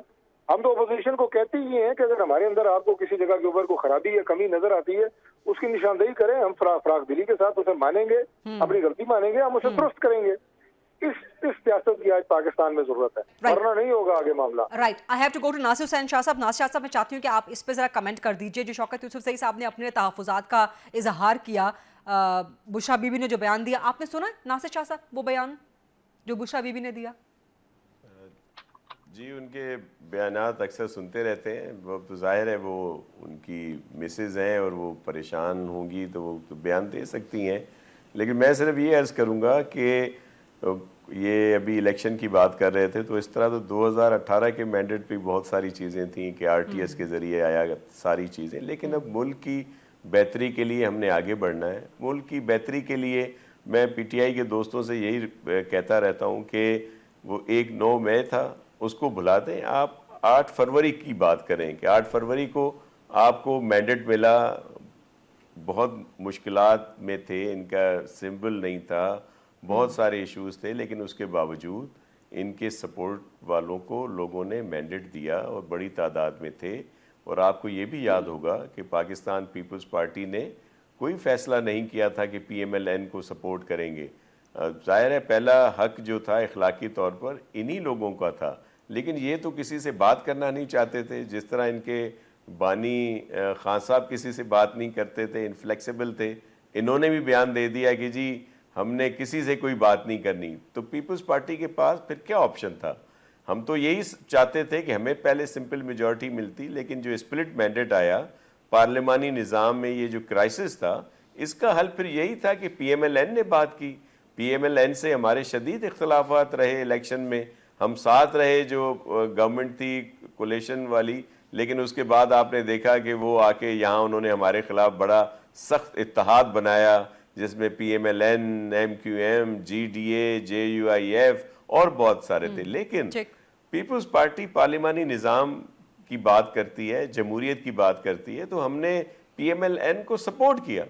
Speaker 4: हम तो अपोजिशन को कहते ही हैं कि अगर हमारे अंदर आपको किसी जगह के ऊपर कोई खराबी या कमी नजर आती है, उसकी निशानदेही करें, हम फराख दिली के साथ उसे मानेंगे, अपनी गलती मानेंगे, हम उसे दुरुस्त करेंगे। इस सियासत की आज पाकिस्तान में जरूरत है, वरना नहीं होगा आगे मामला।
Speaker 3: Right, I have to go to Nasir Hussain Shah साहब। नासिर शाह साहब, मैं चाहती हूँ कि आप इस पे जरा कमेंट कर दीजिए। जो शौकत यूसुफजई साहब ने अपने तहफ़्फ़ुज़ात का इजहार किया, बुशरा बीबी ने जो बयान दिया, आपने सुना नासिर शाह साहब वो बयान जो बुशरा बीबी ने दिया?
Speaker 5: जी, उनके बयानात अक्सर सुनते रहते हैं। वो तो ज़ाहिर है वो उनकी मिसेज़ हैं और वो परेशान होंगी तो वो तो बयान दे सकती हैं। लेकिन मैं सिर्फ ये अर्ज़ करूँगा कि ये अभी इलेक्शन की बात कर रहे थे, तो इस तरह तो 2018 के मैंडेट पे बहुत सारी चीज़ें थी कि RTS के ज़रिए आया सारी चीज़ें। लेकिन अब मुल्क की बेहतरी के लिए हमने आगे बढ़ना है। मुल्क की बेहतरी के लिए मैं PTI के दोस्तों से यही कहता रहता हूँ कि वो 1/9 मई था, उसको भुला दें। आप 8 फरवरी की बात करें कि 8 फरवरी को आपको मैंडेट मिला, बहुत मुश्किलात में थे, इनका सिंबल नहीं था, बहुत सारे इश्यूज थे, लेकिन उसके बावजूद इनके सपोर्ट वालों को लोगों ने मैंडेट दिया और बड़ी तादाद में थे। और आपको ये भी याद होगा कि पाकिस्तान पीपल्स पार्टी ने कोई फ़ैसला नहीं किया था कि PMLN को सपोर्ट करेंगे। ज़ाहिर है पहला हक जो था इखलाकी तौर पर इन्हीं लोगों का था, लेकिन ये तो किसी से बात करना नहीं चाहते थे। जिस तरह इनके बानी खान साहब किसी से बात नहीं करते थे, इनफ्लेक्सिबल थे, इन्होंने भी बयान दे दिया कि जी हमने किसी से कोई बात नहीं करनी। तो पीपल्स पार्टी के पास फिर क्या ऑप्शन था? हम तो यही चाहते थे कि हमें पहले सिंपल मेजॉरिटी मिलती, लेकिन जो स्प्लिट मैंडेट आया पार्लिमानी निज़ाम में, ये जो क्राइसिस था, इसका हल फिर यही था कि PMLN ने बात की। PMLN से हमारे शदीद इख्तलाफात रहे इलेक्शन में, हम साथ रहे जो गवर्नमेंट थी कोलेशन वाली, लेकिन उसके बाद आपने देखा कि वो आके यहाँ उन्होंने हमारे खिलाफ बड़ा सख्त इत्तेहाद बनाया, जिसमें PMLN, MQM, GDA, JUIF और बहुत सारे थे। लेकिन پیپلز پارٹی پارلیمانی نظام کی بات کرتی ہے, جمہوریت کی بات کرتی ہے, تو ہم نے پی ایم ایل این کو سپورٹ کیا,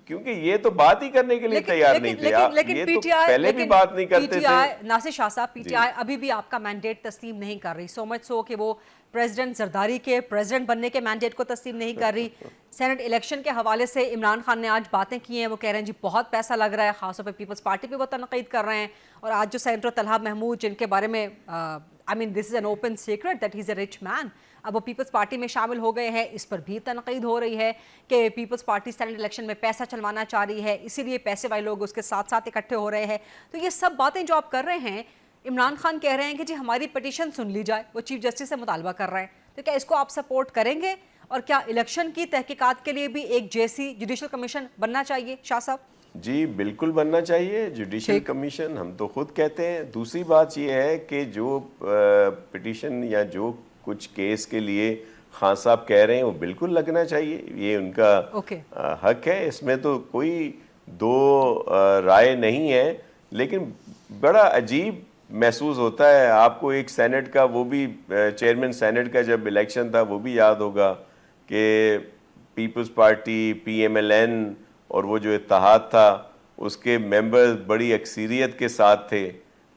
Speaker 5: کیونکہ یہ تو بات ہی کرنے کے لیے تیار نہیں تھے. یہ تو پہلے بھی بات نہیں کرتے تھے.
Speaker 3: ناصر شاہ صاحب, پی ٹی آئی ابھی بھی آپ کا مینڈیٹ تسلیم نہیں کر رہی, سو مچ سو کہ وہ پریزیڈنٹ زرداری کے پریزیڈنٹ بننے کے مینڈیٹ کو تسلیم نہیں کر رہی. سینٹ الیکشن کے حوالے سے عمران خان نے آج باتیں کی ہیں, وہ کہہ رہے ہیں جی بہت پیسہ لگ رہا ہے, خاص طور پہ پیپلز پارٹی پہ وہ تنقید کر رہے ہیں. اور آج جو سینیٹر طلحہ محمود, جن کے بارے میں I mean this is an open secret that he's a rich man, اب وہ پیپلز پارٹی میں شامل ہو گئے ہیں, اس پر بھی تنقید ہو رہی ہے کہ پیپلز پارٹی سینٹ الیکشن میں پیسہ چلوانا چاہ رہی ہے, اسی لیے پیسے والے لوگ اس کے ساتھ ساتھ اکٹھے ہو رہے ہیں. تو یہ سب باتیں جو آپ کر رہے ہیں, عمران خان کہہ رہے ہیں کہ جی ہماری پٹیشن سن لی جائے, وہ چیف جسٹس سے مطالبہ کر رہے ہیں, تو کیا اس کو آپ سپورٹ کریں گے؟ اور کیا الیکشن کی تحقیقات کے لیے بھی ایک جیسی جوڈیشل کمیشن بننا چاہیے شاہ صاحب؟
Speaker 5: جی بالکل بننا چاہیے جوڈیشل کمیشن, ہم تو خود کہتے ہیں. دوسری بات یہ ہے کہ جو پٹیشن یا جو کچھ کیس کے لیے خان صاحب کہہ رہے ہیں وہ بالکل لگنا چاہیے, یہ ان کا حق ہے, اس میں تو کوئی دو رائے نہیں ہے. لیکن بڑا عجیب محسوس ہوتا ہے آپ کو ایک سینٹ کا, وہ بھی چیئرمین سینٹ کا جب الیکشن تھا وہ بھی یاد ہوگا کہ Peoples Party, P M L N اور وہ جو اتحاد تھا اس کے ممبر بڑی اکثریت کے ساتھ تھے,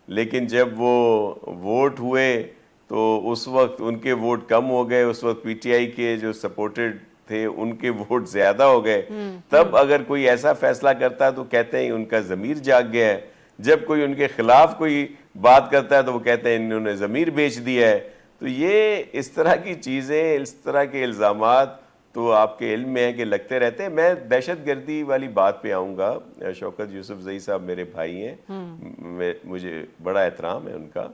Speaker 5: لیکن جب وہ ووٹ ہوئے تو اس وقت ان کے ووٹ کم ہو گئے. اس وقت پی ٹی آئی کے جو سپورٹڈ تھے ان کے ووٹ زیادہ ہو گئے. تب اگر کوئی ایسا فیصلہ کرتا ہے تو کہتے ہیں ان کا ضمیر جاگ گیا ہے, جب کوئی ان کے خلاف کوئی بات کرتا ہے تو وہ کہتے ہیں انہوں نے ضمیر بیچ دیا ہے. تو یہ اس طرح کی چیزیں, اس طرح کے الزامات تو آپ کے علم میں ہے کہ لگتے رہتے ہیں. میں دہشت گردی والی بات پہ آؤں گا. شوکت یوسف زئی صاحب میرے بھائی ہیں, مجھے بڑا احترام ہے ان کا,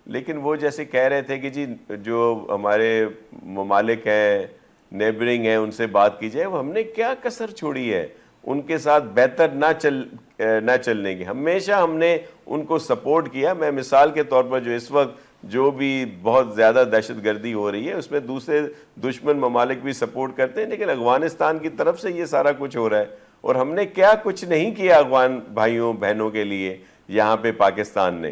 Speaker 5: لیکن وہ جیسے کہہ رہے تھے کہ جی جو ہمارے ممالک ہیں, نیبرنگ ہیں, ان سے بات کی جائے. وہ ہم نے کیا کسر چھوڑی ہے ان کے ساتھ بہتر نہ چلنے کی؟ ہمیشہ ہم نے ان کو سپورٹ کیا. میں مثال کے طور پر جو اس وقت جو بھی بہت زیادہ دہشت گردی ہو رہی ہے اس میں دوسرے دشمن ممالک بھی سپورٹ کرتے ہیں, لیکن افغانستان کی طرف سے یہ سارا کچھ ہو رہا ہے. اور ہم نے کیا کچھ نہیں کیا افغان بھائیوں بہنوں کے لیے یہاں پہ پاکستان نے,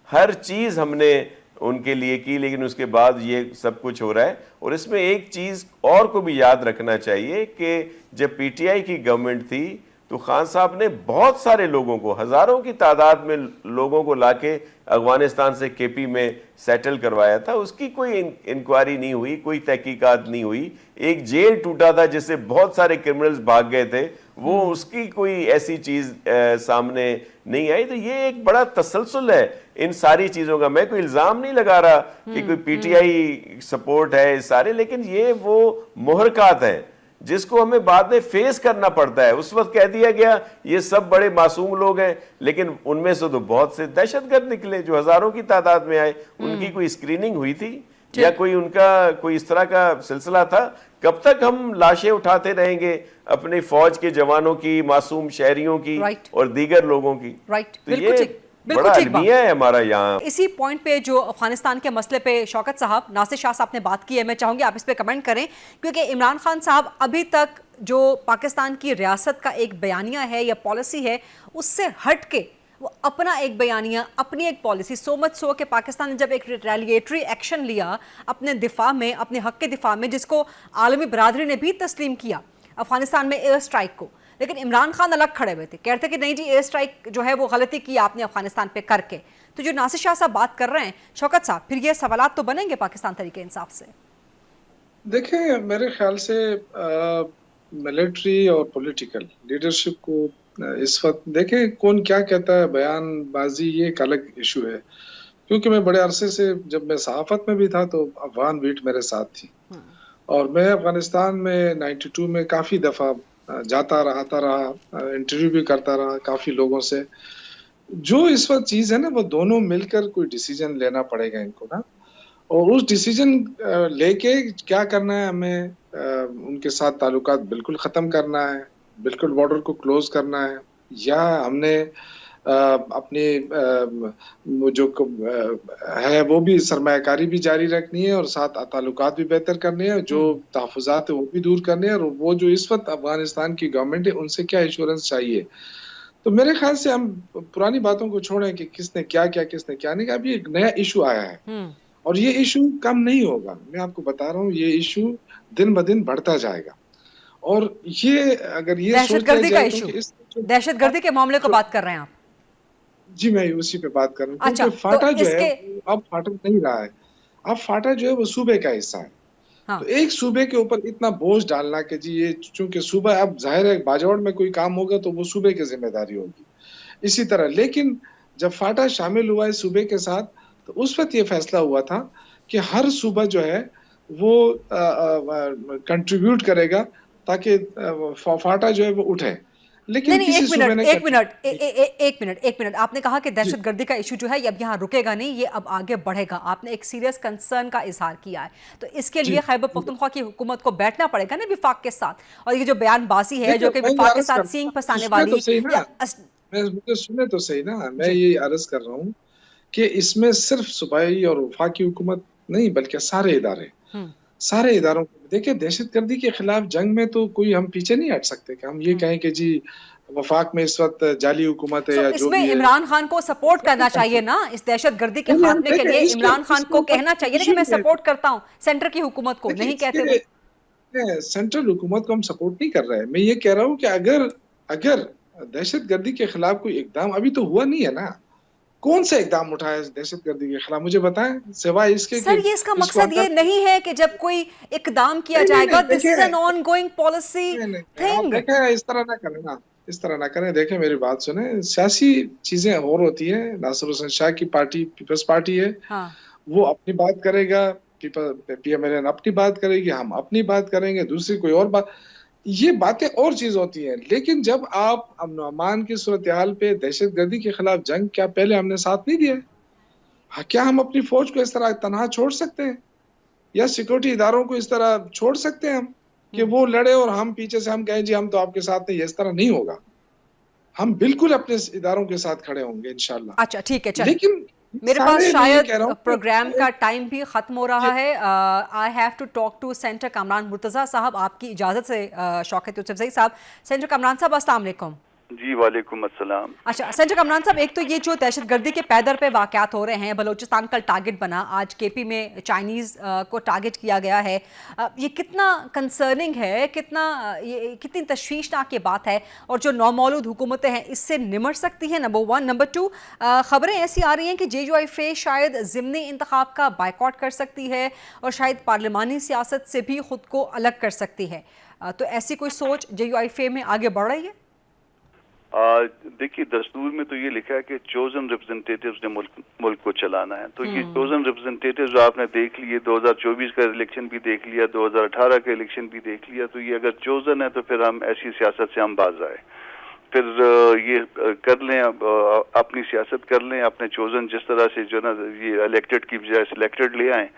Speaker 5: ہر چیز ہم نے ان کے لیے کی, لیکن اس کے بعد یہ سب کچھ ہو رہا ہے. اور اس میں ایک چیز اور کو بھی یاد رکھنا چاہیے کہ جب پی ٹی آئی کی گورنمنٹ تھی تو خان صاحب نے بہت سارے لوگوں کو, ہزاروں کی تعداد میں لوگوں کو لا کے افغانستان سے کے پی میں سیٹل کروایا تھا. اس کی کوئی انکوائری نہیں ہوئی, کوئی تحقیقات نہیں ہوئی. ایک جیل ٹوٹا تھا جس سے بہت سارے کرمنلز بھاگ گئے تھے, وہ اس کی کوئی ایسی چیز سامنے نہیں آئی. تو یہ ایک بڑا تسلسل ہے ان ساری چیزوں کا. میں کوئی الزام نہیں لگا رہا کہ کوئی پی ٹی آئی سپورٹ ہے سارے, لیکن یہ وہ محرکات ہیں جس کو ہمیں بعد میں فیس کرنا پڑتا ہے. اس وقت کہہ دیا گیا یہ سب بڑے معصوم لوگ ہیں, لیکن ان میں سے تو بہت سے دہشت گرد نکلے جو ہزاروں کی تعداد میں آئے. ان کی کوئی اسکریننگ ہوئی تھی یا کوئی ان کا کوئی اس طرح کا سلسلہ تھا؟ کب تک ہم لاشیں اٹھاتے رہیں گے اپنی فوج کے جوانوں کی, معصوم شہریوں کی اور دیگر لوگوں کی؟ تو یہ بڑا المیہ ہے ہمارا یہاں.
Speaker 3: اسی پوائنٹ پہ جو افغانستان کے مسئلے پہ شوکت صاحب, ناصر شاہ صاحب نے بات کی ہے, میں چاہوں گی آپ اس پہ کمنٹ کریں, کیونکہ عمران خان صاحب ابھی تک جو پاکستان کی ریاست کا ایک بیانیہ ہے یا پالیسی ہے اس سے ہٹ کے وہ اپنا ایک بیانیہ, اپنی ایک پالیسی, سو مچ سو کہ پاکستان نے جب ایک ریٹیلیٹری ایکشن لیا اپنے دفاع میں, اپنے حق کے دفاع میں, جس کو عالمی برادری نے بھی تسلیم کیا افغانستان میں ایئر اسٹرائک کو, لیکن عمران خان الگ کھڑے ہوئے تھے, کہتے کہ نہیں جی ایئر اسٹرائک جو ہے وہ غلطی کی آپ نے افغانستان پہ کر کے. تو جو ناصر شاہ صاحب بات کر رہے ہیں شوکت صاحب, پھر یہ سوالات تو بنیں گے پاکستان تحریک انصاف سے.
Speaker 6: دیکھیں میرے خیال سے ملٹری اور پولیٹیکل لیڈرشپ کو اس وقت دیکھیں کون کیا کہتا ہے, بیان بازی یہ ایک الگ ایشو ہے. کیونکہ میں بڑے عرصے سے جب میں صحافت میں بھی تھا تو افغان بیٹ میرے ساتھ تھی, اور میں افغانستان میں 92 میں کافی دفعہ جاتا رہا, آتا رہا, انٹرویو بھی کرتا رہا کافی لوگوں سے. جو اس وقت چیز ہے نا وہ دونوں مل کر کوئی ڈیسیجن لینا پڑے گا ان کو نا, اور اس ڈیسیجن لے کے کیا کرنا ہے, ہمیں ان کے ساتھ تعلقات بالکل ختم کرنا ہے, بالکل بارڈر کو کلوز کرنا ہے, یا ہم نے اپنی جو ہے وہ بھی سرمایہ کاری بھی جاری رکھنی ہے اور ساتھ تعلقات بھی بہتر کرنے ہیں, جو تحفظات ہیں وہ بھی دور کرنے ہیں, اور وہ جو اس وقت افغانستان کی گورنمنٹ ہے ان سے کیا ایشورنس چاہیے. तो मेरे ख्याल से हम पुरानी बातों को छोड़ें कि किसने क्या किया किसने क्या नहीं किया। अभी एक नया इशू आया है और ये इशू कम नहीं होगा। मैं आपको बता रहा हूँ ये इशू दिन ब दिन बढ़ता जाएगा। और ये अगर ये
Speaker 3: दहशतगर्दी का इशू, दहशतगर्दी के मामले को बात कर रहे हैं आप?
Speaker 6: जी मैं उसी पे बात कर रहा हूँ।
Speaker 3: अच्छा,
Speaker 6: क्योंकि फाटा
Speaker 3: तो
Speaker 6: जो है अब फाटा नहीं रहा है, अब फाटा जो है वो सूबे का हिस्सा है।
Speaker 3: हाँ।
Speaker 6: तो एक सूबे के ऊपर इतना बोझ डालना कि जी ये चूंकि सूबा, अब जाहिर है बाजौड़ में कोई काम होगा तो वो सूबे की जिम्मेदारी होगी इसी तरह। लेकिन जब फाटा शामिल हुआ है सूबे के साथ तो उस वक्त ये फैसला हुआ था कि हर सूबा जो है वो कंट्रीब्यूट करेगा ताकि फाटा जो है वो उठे। लेकिन
Speaker 3: नहीं, एक मिनट, आपने कहा कि दहशतगर्दी का इशू जो है अब यहाँ रुकेगा नहीं, ये अब आगे बढ़ेगा। आपने एक सीरियस कंसर्न का इजहार किया है, तो इसके लिए खैबर पख्तूनख्वा की हुकूमत को बैठना पड़ेगा ना विफाक के साथ। और ये जो बयानबाजी है जो कि विफाक के साथ सींग फंसाने वाली,
Speaker 6: मुझे सुने तो सही ना, मैं ये अर्ज कर रहा हूँ कि इसमें सिर्फ सूबाई और वफाकी हुकूमत नहीं बल्कि सारे इदारे, सारे इदारों को देखिए, दहशतगर्दी के खिलाफ जंग में तो कोई हम पीछे नहीं हट सकते कि हम ये कहें कि जी वफाक में इस वक्त जाली हुकूमत है या जो भी है।
Speaker 3: इमरान खान को सपोर्ट करना चाहिए ना इस दहशतगर्दी के खात्मे के लिए। इमरान खान को कहना चाहिए ना कि मैं सपोर्ट करता हूँ सेंटर की हुकूमत को, नहीं कहते?
Speaker 6: सेंट्रल हुकूमत को हम सपोर्ट नहीं कर रहे हैं। मैं ये कह रहा हूँ कि अगर दहशतगर्दी के खिलाफ कोई इकदाम अभी तो हुआ नहीं है ना, कौन सा इकदाम उठाया दहशतगर्दी के खिलाफ मुझे बताएं, सिवाय इसके
Speaker 3: सर ये इसका मकसद ये नहीं है कि जब कोई इकदाम किया जाएगा, this is an ongoing policy thing.
Speaker 6: देखें इस तरह ना करें ना, इस तरह ना करें। देखें मेरी बात सुने, सियासी चीजें और होती है। नासिर हुसैन शाह की पार्टी पीपल्स पार्टी है, वो अपनी बात करेगा, PMLN अपनी बात करेगी, हम अपनी बात करेंगे, दूसरी कोई और बात, ये बातें और चीज होती हैं। लेकिन जब आप अमन अमान की सूरत हाल पे दहशतगर्दी के खिलाफ जंग, क्या पहले हमने साथ नहीं दिया? क्या हम अपनी फौज को इस तरह तनहा छोड़ सकते हैं या सिक्योरिटी इदारों को इस तरह छोड़ सकते हैं हम कि वो लड़े और हम पीछे से हम कहें जी हम तो आपके साथ नहीं? इस तरह नहीं होगा। हम बिल्कुल अपने इदारों के साथ खड़े होंगे इंशाल्लाह।
Speaker 3: अच्छा ठीक है, चलिए।
Speaker 6: लेकिन
Speaker 3: मेरे पास शायद प्रोग्राम का टाइम भी खत्म हो रहा है। I have to talk to senator Kamran Murtaza साहब, आपकी इजाज़त से शौकत यूसुफज़ई साहब। सेंटर कामरान साहब अस्सलाम वालेकुम।
Speaker 7: जी वालेकुम अस्सलाम।
Speaker 3: अच्छा सेंटर कामरान साहब, एक तो ये जो दहशतगर्दी के पैदर पे वाक़यात हो रहे हैं, बलोचिस्तान कल टारगेट बना, आज KP में चाइनीज़ को टारगेट किया गया है, ये कितना कंसर्निंग है, कितनी तशवीशनाक ये बात है? और जो नौमौलूद हुकूमतें हैं इससे निमट सकती है, नंबर 1। नंबर 2, ख़बरें ऐसी आ रही हैं कि JUIF शायद ज़िमनी इंतखाब का बाइकआउट कर सकती है और शायद पार्लिमानी सियासत से भी ख़ुद को अलग कर सकती है। तो ऐसी कोई सोच JUIF में आगे बढ़ रही है?
Speaker 7: देखिए दस्तूर में तो ये लिखा है कि चोजन रिप्रेजेंटेटिव्स ने मुल्क को चलाना है। तो ये चोजन रिप्रेजेंटेटिव्स आपने देख लिए, 2024 का इलेक्शन भी देख लिया, 2018 का इलेक्शन भी देख लिया। तो ये अगर चोजन है तो फिर हम ऐसी सियासत से हम बाज आए, फिर ये कर लें, अपनी सियासत कर लें, अपने चोजन जिस तरह से जो ना ये इलेक्टेड की बजाय सिलेक्टेड ले आए,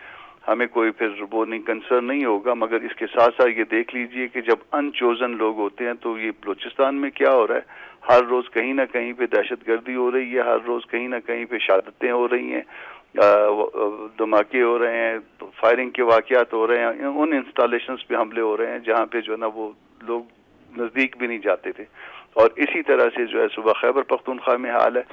Speaker 7: हमें कोई फिर वो नहीं कंसर्न नहीं होगा। मगर इसके साथ साथ ये देख लीजिए कि जब अनचोजन लोग होते हैं तो ये बलूचिस्तान में क्या हो रहा है, हर रोज कहीं ना कहीं पे दहशतगर्दी हो रही है, हर रोज कहीं ना कहीं पे शहादतें हो रही हैं, धमाके हो रहे हैं, फायरिंग के वाकयात हो रहे हैं, उन इंस्टॉलेशंस पे हमले हो रहे हैं जहाँ पे जो है ना वो लोग नजदीक भी नहीं जाते थे। और इसी तरह से जो है सुबह खैबर पख्तूनख्वा में हाल है,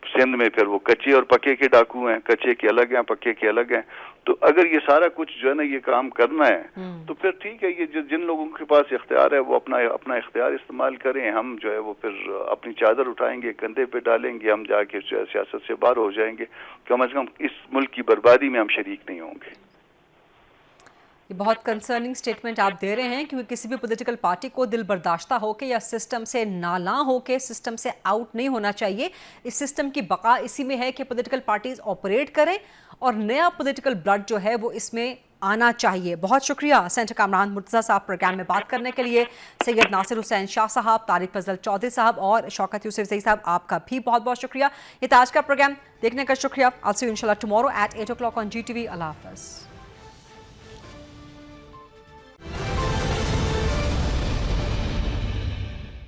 Speaker 7: सिंध में फिर वो कच्चे और पक्के के डाकू हैं, कच्चे के अलग हैं, पक्के के अलग हैं। तो अगर ये सारा कुछ जो है ना ये काम करना है तो फिर ठीक है, ये जिन लोगों के पास इख्तियार है वो अपना इख्तियार इस्तेमाल करें। हम जो है वो फिर अपनी चादर उठाएंगे, कंधे पे डालेंगे, हम जाके जो है सियासत से बाहर हो जाएंगे। कम से कम इस मुल्क की बर्बादी में हम शरीक नहीं होंगे।
Speaker 3: ये बहुत कंसर्निंग स्टेटमेंट आप दे रहे हैं, क्योंकि किसी भी पॉलिटिकल पार्टी को दिल बर्दाश्ता होके या सिस्टम से नाला होके सिस्टम से आउट नहीं होना चाहिए। इस सिस्टम की बका इसी में है कि पॉलिटिकल पार्टीज ऑपरेट करें और नया पॉलिटिकल ब्लड जो है वो इसमें आना चाहिए। बहुत शुक्रिया सेंटर कामरान मुर्तज़ा साहब प्रोग्राम में बात करने के लिए। सैयद नासिर हुसैन शाह साहब, तारिक फजल चौधरी साहब और शौकत यूसुफज़ई साहब, आपका भी बहुत बहुत शुक्रिया। ये आज का प्रोग्राम देखने का शुक्रिया। I'll see you inshallah tomorrow at 8 o'clock on GTV. Allah Hafiz.